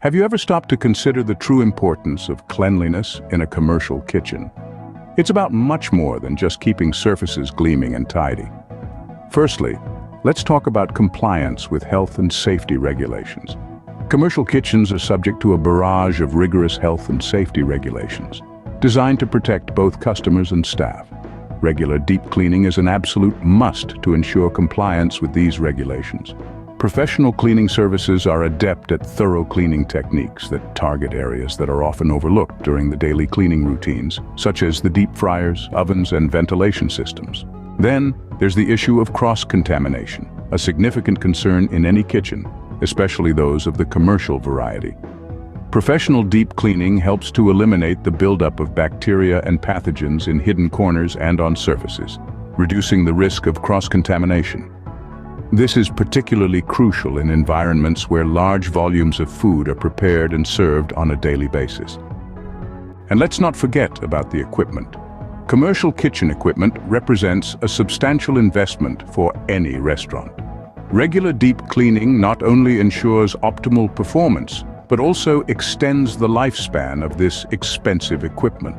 Have you ever stopped to consider the true importance of cleanliness in a commercial kitchen? It's about much more than just keeping surfaces gleaming and tidy. Firstly, let's talk about compliance with health and safety regulations. Commercial kitchens are subject to a barrage of rigorous health and safety regulations, designed to protect both customers and staff. Regular deep cleaning is an absolute must to ensure compliance with these regulations. Professional cleaning services are adept at thorough cleaning techniques that target areas that are often overlooked during the daily cleaning routines, such as the deep fryers, ovens, and ventilation systems. Then, there's the issue of cross-contamination, a significant concern in any kitchen, especially those of the commercial variety. Professional deep cleaning helps to eliminate the buildup of bacteria and pathogens in hidden corners and on surfaces, reducing the risk of cross-contamination. This is particularly crucial in environments where large volumes of food are prepared and served on a daily basis. And let's not forget about the equipment. Commercial kitchen equipment represents a substantial investment for any restaurant. Regular deep cleaning not only ensures optimal performance, but also extends the lifespan of this expensive equipment.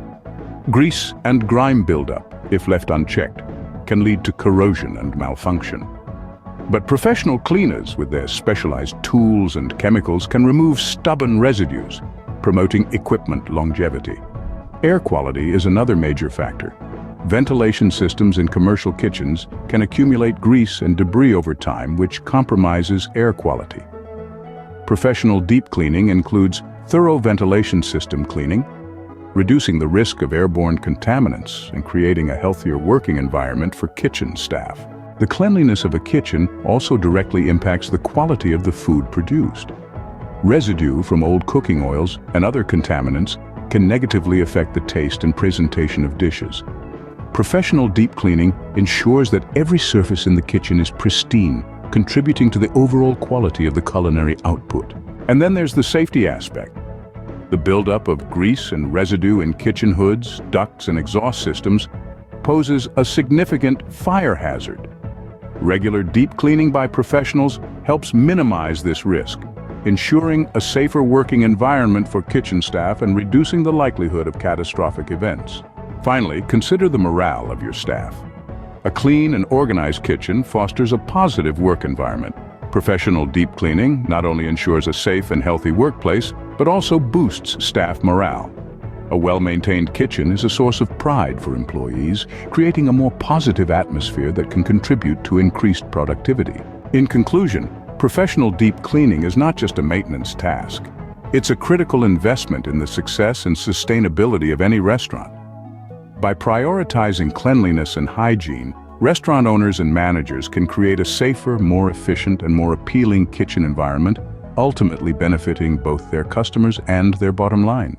Grease and grime buildup, if left unchecked, can lead to corrosion and malfunction. But professional cleaners with their specialized tools and chemicals can remove stubborn residues, promoting equipment longevity. Air quality is another major factor. Ventilation systems in commercial kitchens can accumulate grease and debris over time, which compromises air quality. Professional deep cleaning includes thorough ventilation system cleaning, reducing the risk of airborne contaminants and creating a healthier working environment for kitchen staff. The cleanliness of a kitchen also directly impacts the quality of the food produced. Residue from old cooking oils and other contaminants can negatively affect the taste and presentation of dishes. Professional deep cleaning ensures that every surface in the kitchen is pristine, contributing to the overall quality of the culinary output. And then there's the safety aspect. The buildup of grease and residue in kitchen hoods, ducts, and exhaust systems poses a significant fire hazard. Regular deep cleaning by professionals helps minimize this risk, ensuring a safer working environment for kitchen staff and reducing the likelihood of catastrophic events. Finally, consider the morale of your staff. A clean and organized kitchen fosters a positive work environment. Professional deep cleaning not only ensures a safe and healthy workplace, but also boosts staff morale. A well-maintained kitchen is a source of pride for employees, creating a more positive atmosphere that can contribute to increased productivity. In conclusion, professional deep cleaning is not just a maintenance task. It's a critical investment in the success and sustainability of any restaurant. By prioritizing cleanliness and hygiene, restaurant owners and managers can create a safer, more efficient, and more appealing kitchen environment, ultimately benefiting both their customers and their bottom line.